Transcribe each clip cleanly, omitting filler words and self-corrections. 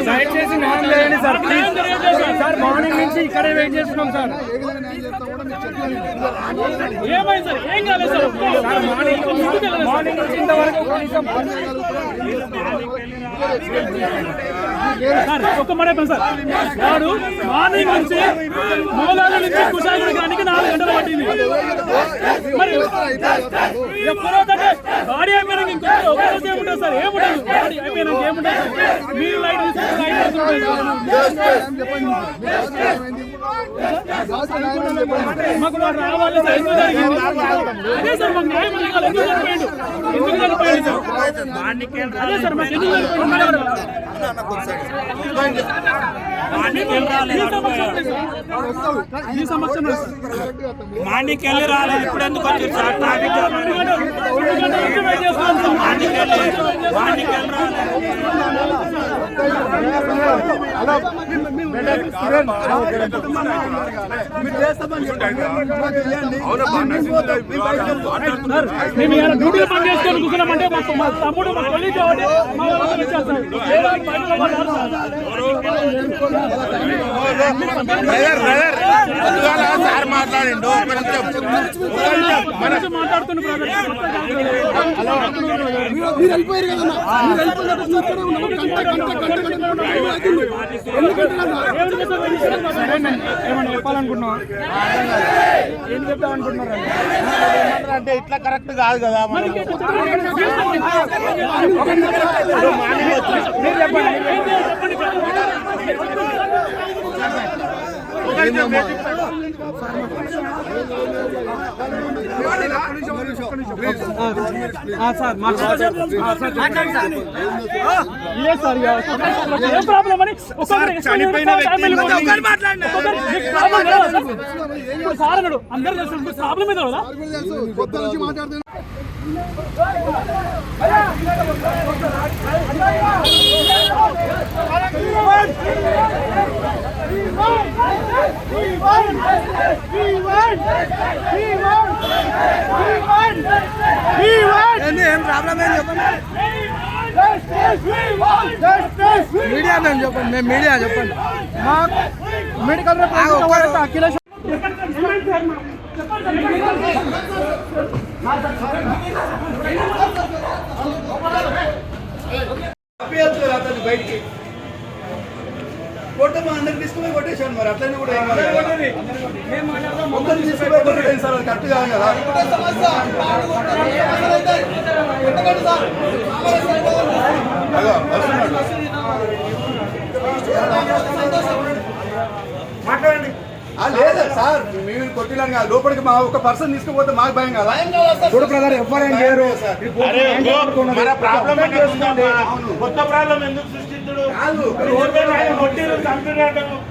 దయచేసి న్యాయం చేయండి సార్, ప్లీజ్ సార్. మార్నింగ్ నుంచి ఇక్కడే వెయిట్ చేస్తున్నాం సార్. మార్నింగ్ నుంచి ఇంతవరకు సార్ ఒక్క మాట సార్, వాడు మార్నింగ్ నుంచి మూలాల నుంచి కుషాగడానికి 4 గంటలు పట్టింది. మరి ఎప్పుడైతే గాడి అయిపోయినాక ఇంకొక ఒక రోజు ఏముంటుంది సార్? ఏముండదు. గాడి అయిపోయినాక ఏముంటుంది సార్? మీరు లైట్ మాకు వాడు రావాలి సార్. ఎందుకు జరిగింది? అదే సార్ మాకు న్యాయం అడగాలి. ఎందుకు చనిపోయిండు? ఎందుకు చనిపోయింది సార్? అదే సార్ మాకు ఎందుకు చనిపోయింది? మాణికెళ్ళి రాలేదు. ఇప్పుడు ఎందుకు వచ్చారు సార్? ట్రాఫిక్ మేము డ్యూటీలో పని చేసుకొని కూర్చున్నామంటే మా తమ్ముడు మా కొలీగ్ కాబట్టి మా వాళ్ళకి వచ్చేస్తాం. సార్ మాట్లాడిండు. ఏమన్నా చెప్పాలనుకుంటున్నావా? ఏం చెప్తామనుకుంటున్నారు అంటే ఇట్లా కరెక్ట్ కాదు కదా. ఏం ప్రాబ్లం అని సార్ అన్నాడు. అందరూ తెలుసు ప్రాబ్లం ఏదో కదా. ఏం ప్రాబ్లం ఏం చెప్పండి. మీడియా మేము చెప్పండి. మేము మీడియా చెప్పండి. మా మెడికల్ అఖిలేష్ అతను బయటికి కొట్టమా అందరికి తీసుకుపోయి కొట్టేశాను. మరి అట్లనే కూడా మొత్తం తీసుకుపోయి కొట్టేది సార్. అది కరెక్ట్ కాదు కదా. మాట్లాడండి. లేదా సార్ మేము కొట్టిలాను కాదు. లోపలికి మా ఒక పర్సన్ తీసుకుపోతే మాకు భయం కదా. చూడు బ్రదర్, ఎవరైనా చేయరు. కొత్త ప్రాబ్లం ఎందుకు సృష్టించడు?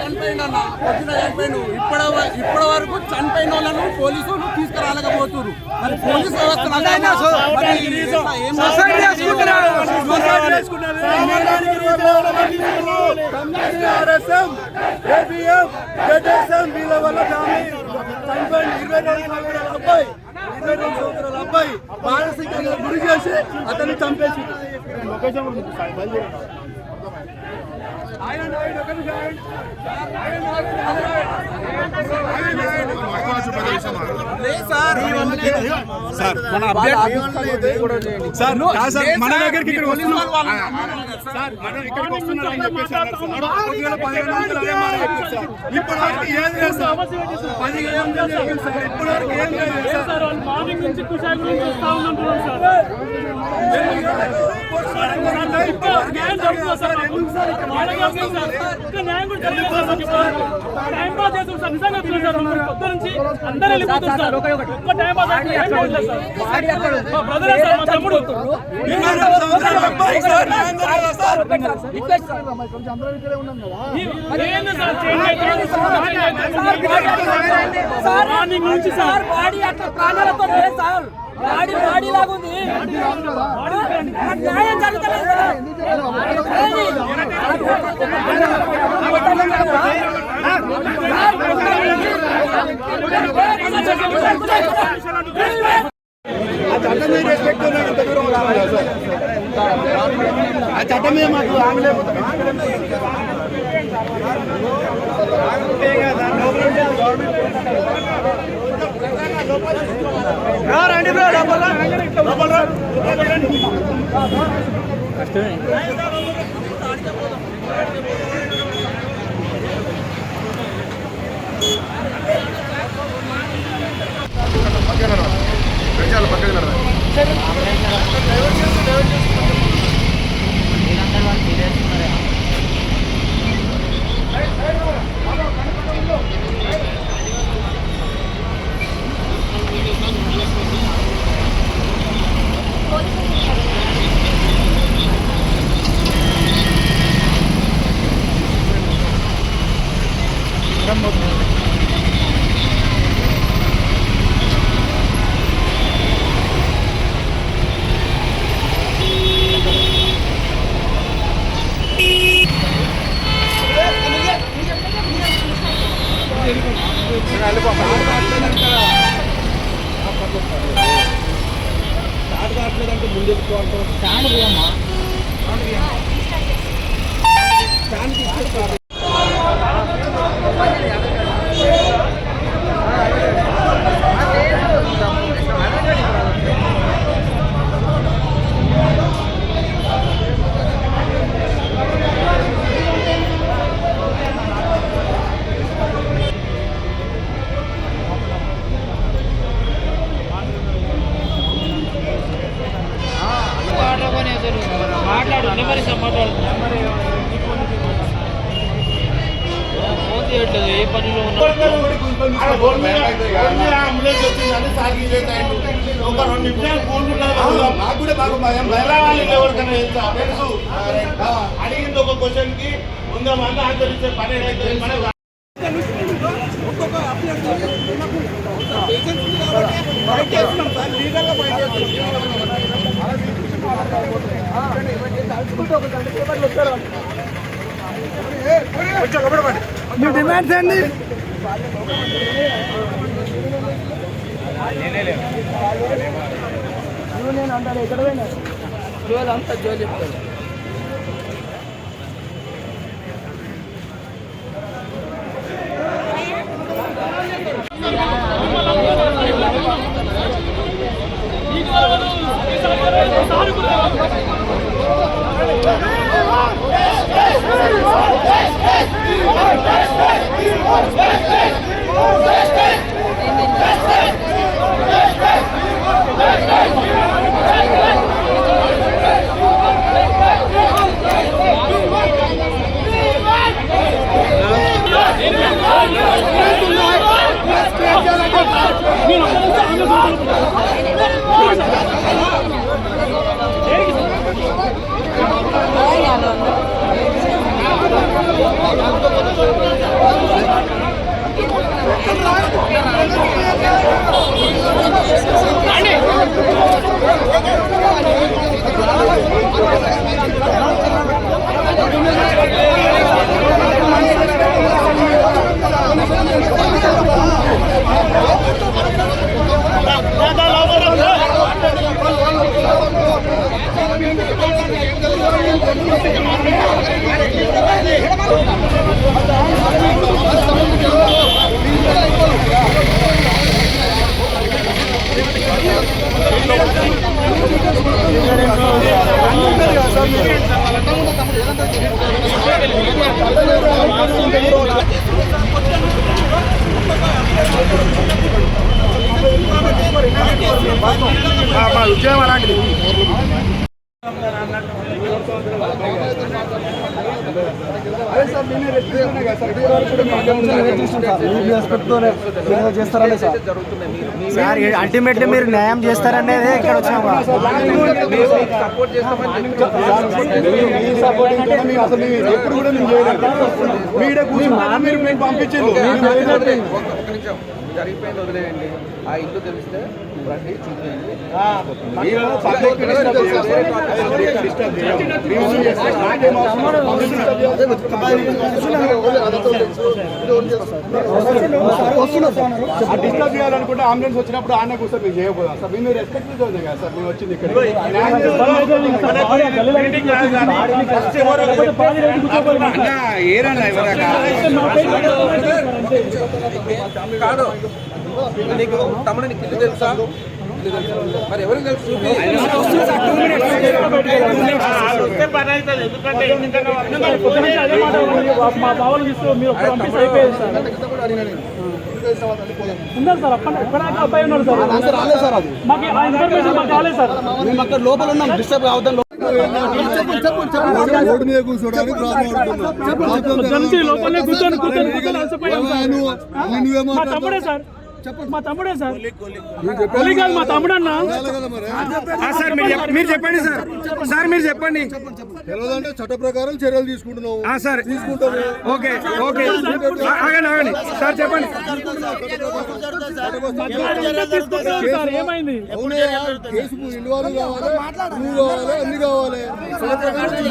చనిపోయిండు. ఇప్పటి వరకు చనిపోయిన వాళ్ళను పోలీసు వాళ్ళు తీసుకురాలేకపోతున్నారు. మరి పోలీసు వ్యవస్థ వీళ్ళ వల్ల చనిపోయిన 22 సంవత్సరాల అబ్బాయి మానసికంగా గురి చేసి అతన్ని చంపేసి మన దగ్గరికి ఇక్కడ ఇప్పటివరకు ఏం లేదు సార్. 15 మంది ఇప్పటివరకు ఏం లేదు సార్. మార్నింగ్ నుంచి కుషాయి గురించి చూస్తా ఉన్నాం సార్. టైం పాస్ చేస్తాం సార్. నిజంగా సార్ పొద్దు నుంచి అందరూ వెళ్ళిపోతారు సార్. ఒక్క time pass sir. Brother sir, మా తమ్ముడు మార్నింగ్ నుంచి సార్ బాడీ అట్లా ప్రాణాలతో లేదు సార్. బాడీ లాగుంది. న్యాయం జరుగుతలేదు సార్. ఆ చట్టం మీద మాకు ఆమె రండి బ్రో కష్టమే. అంబులెన్స్ వచ్చిందని సాగి ఒక 2 నిమిషాలు ఎవరికైనా తెలుసు. అడిగింది ఒక క్వశ్చన్ కి 100 మంది ఆన్సర్ ఇచ్చే పని ఏదైతే మనకు డిమాండ్స్ అండి. నేను అంటాను ఎక్కడ పోయినా జోలు అంతా జోలు చెప్తాను. మా ఉద్యోగం అలాంటిది. అదే సార్ నేనే రెస్పెక్ట్ కదా సార్ చేస్తారనే సార్ సార్ అల్టిమేట్లీ మీరు న్యాయం చేస్తారనేదే ఇక్కడ వచ్చాము. సపోర్ట్ అసలు ఎప్పుడు కూడా మేము చేయలేదు. మీడే కూర్చున్నా మీరు మేము పంపించారు. జరిగిపోయింది వదిలేయండి. ఆ ఇల్లు తెలిస్తే రండి చూపించండి. డిస్టర్బ్ చేయాలనుకుంటే అంబులెన్స్ వచ్చినప్పుడు ఆనే కూర్చొని మీరు చేయబోదాం సార్. మీరు రెస్పెక్ట్ కదా సార్ మేము వచ్చింది ఇక్కడ. కాదు నీకు తమ్ముడిని ఇల్లు తెలుసా? మరి ఎవరికి తెలుసు? మా బావలు తీసుకో మీరు పంపిస్తే అయిపోయేది సార్. ఉన్నారు సార్ అక్కడ అబ్బాయి ఉన్నారు సార్. రాలేదు సార్. అది మాకు ఆ ఇన్ఫర్మేషన్ మాకు రాలేదు సార్. మేము అక్కడ లోపల ఉన్నాం. డిస్టర్బ్ అవుతాం. రోడ్డు మీద కూర్చోడానికి లోపలనే కూర్చొని అలసిపోయాం సార్. మా తమ్ముడే సార్. మా తమ్ముడే సార్. కాదు మా తమ్ముడు అన్న. సార్ మీరు చెప్పండి సార్. సార్ మీరు చెప్పండి. తెలియదంటే చట్ట ప్రకారం చర్యలు తీసుకుంటున్నావు సార్. తీసుకుంటాము. ఓకే ఓకే ఆగండి సార్ చెప్పండి. సార్ ఏమైంది? కేసుకు ఇన్వాల్వ్ కావాలి, నువ్వు కావాలి, అన్ని కావాలి.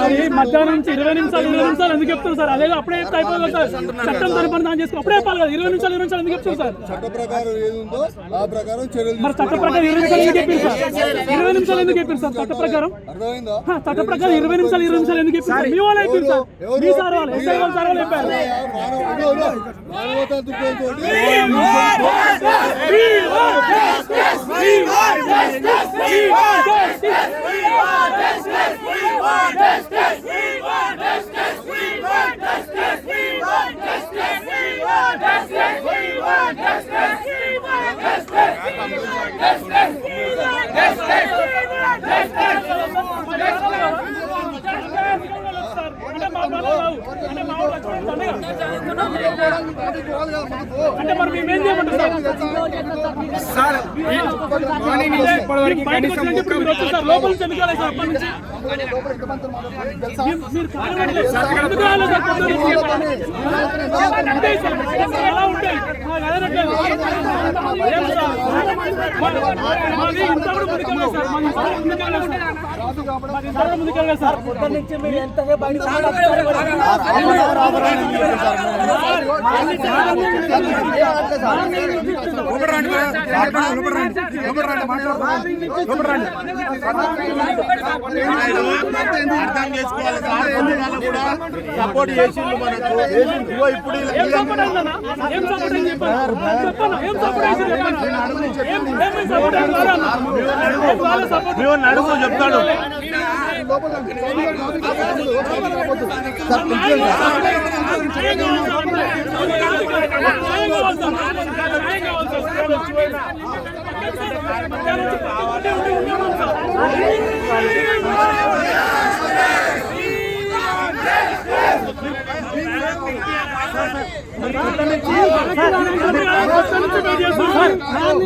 మరి మధ్యాహ్నం నుంచి 20 నిమిషాలు ఎందుకు చెప్తారు సార్? అదే అప్పుడే చెప్తే అయిపోతుంది సార్. చట్టం తన పని దాని చేసుకో అప్పుడే చెప్పాలి కదా. 20 నిమిషాలు ఎందుకు చెప్తారు సార్? చట్ట ప్రకారం ఏదుందో ఆ ప్రకారం చర్యలు. మరి చట్ట ప్రకారం 20 నిమిషాలు ఎందుకు చెప్పారు సార్? 20 నిమిషాలు ఎందుకు చెప్పారు సార్? చట్ట ప్రకారం అర్థమైందా? చట్ట ప్రకారం 20 నిమిషాలు ఎందుకు చెప్పారు సార్? మీ వాళ్ళు అయిపోయింది సార్. మీ సార్ వాళ్ళు ఎస్ఐ వాళ్ళు సార్ వాళ్ళు చెప్పారు. అంటే మరి మేమేం చేయమంటారు సార్? లోపల చెందుకోవాలి సార్. అప్పటి నుంచి మీరు ఎలా ఉంటాయి మాది ఇంత కూడా ముందుకెళ్ళలేదు సార్. మాది ముందుకెళ్ళలేదు సార్. పొద్దున్న నుంచి మీరు ఎంతసేపు అర్థం చేసుకోవాలి సార్. కూడా సపోర్ట్ చేసిండు మనకు. ఇప్పుడు నడుము చెప్తాడు.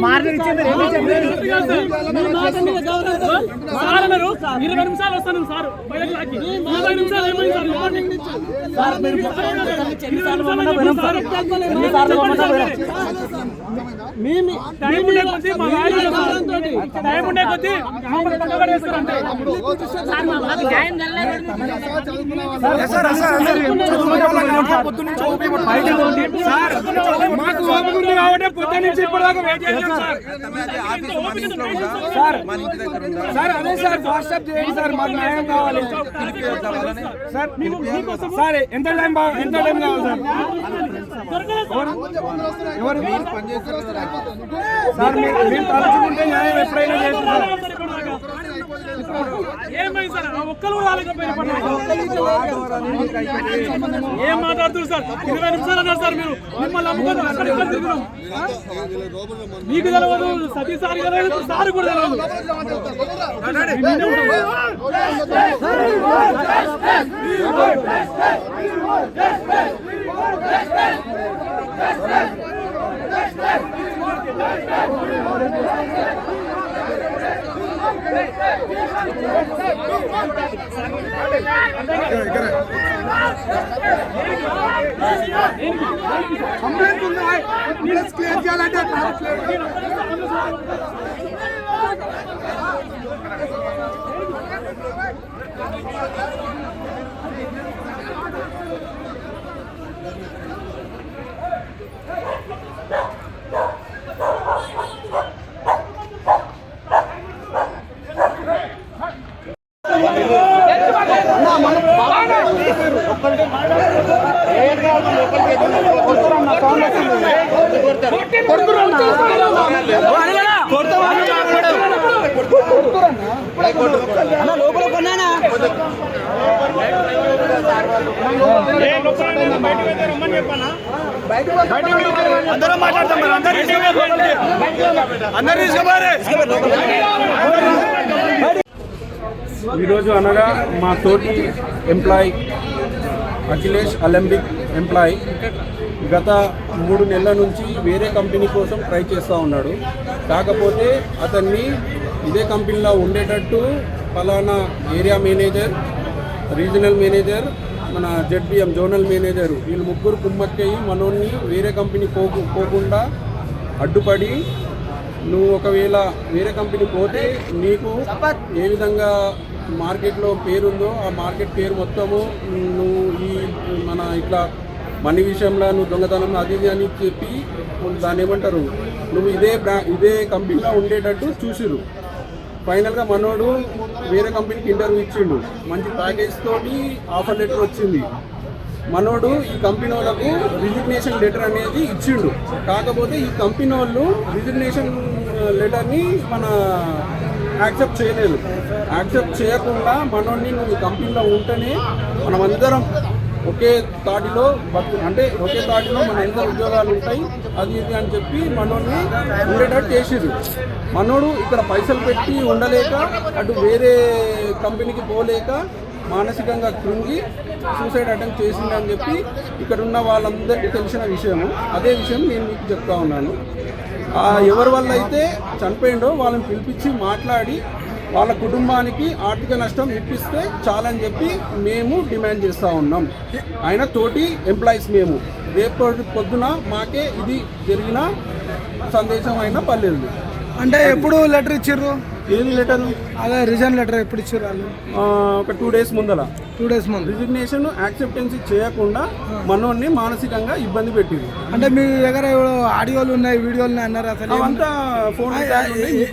మార్నింగ్ 20 నిమిషాలు వస్తాను సార్. 20 నిమిషాలు ఏమైంది సార్? టైం ఉండే కొద్దీ మా టైం ఉండే కొద్దీ మాకు కాబట్టి పొద్దు నుంచి ఇప్పటిదాకా వెయిట్ చేశాం సార్. సార్ అదే సార్ వాట్సాప్ చేయండి సార్, మాకు న్యాయం కావాలి సార్. సార్ ఎంత టైం కావాలి సార్? ఎవరు సార్? మీరు తలుచుకుంటే న్యాయం ఎప్పుడైనా చేస్తారు. ఏమైంది సార్? ఒక్కరు రాలేకపోయినా ఏం మాట్లాడుతున్నారు సార్? 20 నిమిషాలు అన్నారు సార్. మీరు మిమ్మల్ని అమ్ముకొని అక్కడ ఇక్కడ తిరుగుతున్నాం. మీకు తెలియదు, సతీ సార్ తెలియదు, సార్ కూడా తెలియదు. అందరూ మాట్లాడతాం మరి, అందరూ ఈరోజు అనగా మా తోటి ఎంప్లాయీ అఖిలేష్ అలెంబిక్ ఎంప్లాయీ గత 3 నెలల నుంచి వేరే కంపెనీ కోసం ట్రై చేస్తూ ఉన్నాడు. కాకపోతే అతన్ని ఇదే కంపెనీలో ఉండేటట్టు పలానా ఏరియా మేనేజర్, రీజనల్ మేనేజర్, మన జెడ్బిఎం జోనల్ మేనేజర్ వీళ్ళు ముగ్గురు కుమ్మక్కయ్యి మనోన్ని వేరే కంపెనీ పోకుండా అడ్డుపడి, నువ్వు ఒకవేళ వేరే కంపెనీ పోతే నీకు ఏ విధంగా మార్కెట్లో పేరుందో ఆ మార్కెట్ పేరు మొత్తము నువ్వు ఈ మన ఇట్లా మనీ విషయంలో నువ్వు దొంగతనం అది ఇది అని చెప్పి దాన్ని ఏమంటారు, నువ్వు ఇదే కంపెనీలో ఉండేటట్టు చూసిరు. ఫైనల్గా మనోడు వేరే కంపెనీకి ఇంటర్వ్యూ ఇచ్చిండు, మంచి ప్యాకేజ్ తోటి ఆఫర్ లెటర్ వచ్చింది. మనోడు ఈ కంపెనీ వాళ్ళకు రిజిగ్నేషన్ లెటర్ అనేది ఇచ్చిండు. కాకపోతే ఈ కంపెనీ వాళ్ళు రిజిగ్నేషన్ లెటర్ని యాక్సెప్ట్ చేయలేదు. యాక్సెప్ట్ చేయకుండా మనోడిని నువ్వు కంపెనీలో ఉంటేనే మనమందరం ఒకే తాటిలో అంటే ఒకే తాటిలో మన ఎంత ఉద్యోగాలు ఉంటాయి అది ఇది అని చెప్పి మనోడిని ఉండేటట్టు చేసిరు. మనోడు ఇక్కడ పైసలు పెట్టి ఉండలేక అటు వేరే కంపెనీకి పోలేక మానసికంగా కృంగి సూసైడ్ అటెంప్ట్ చేసిందని చెప్పి ఇక్కడ ఉన్న వాళ్ళందరికీ తెలిసిన విషయము. అదే విషయం నేను మీకు చెప్తా ఉన్నాను. ఎవరి వల్ల అయితే చనిపోయిండో వాళ్ళని పిలిపించి మాట్లాడి వాళ్ళ కుటుంబానికి ఆర్థిక నష్టం ఇప్పిస్తే చాలని చెప్పి మేము డిమాండ్ చేస్తూ ఉన్నాం. ఆయన తోటి ఎంప్లాయీస్ మేము. రేపు పొద్దున మాకే ఇది జరిగిన సందేశం అయినా పర్లేదు. అంటే ఎప్పుడు లెటర్ ఇచ్చారు? ఏది లెటర్? అదే రిజైన్ లెటర్ ఎప్పుడు ఇచ్చారు వాళ్ళు? ఒక 2 days ముందర. 2 days ముందు రిజిగ్నేషన్ యాక్సెప్టెన్సీ చేయకుండా మనోన్ని మానసికంగా ఇబ్బంది పెట్టింది. అంటే మీ దగ్గర ఆడియోలు ఉన్నాయి, వీడియోలు ఉన్నాయి అన్నారు. అసలు అంతా ఫోన్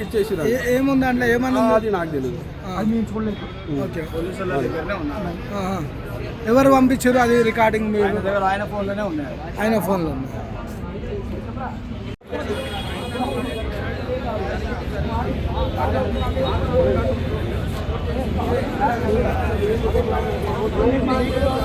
ఇచ్చేసి ఏముంది అంటే ఏమన్నా? అది నాకు తెలియదు. ఓకే, ఎవరు పంపించారు అది రికార్డింగ్? మీరు ఆయన ఫోన్లోనే ఉన్నాయి. ఆయన ఫోన్లో ఉన్నాయి. Thank you.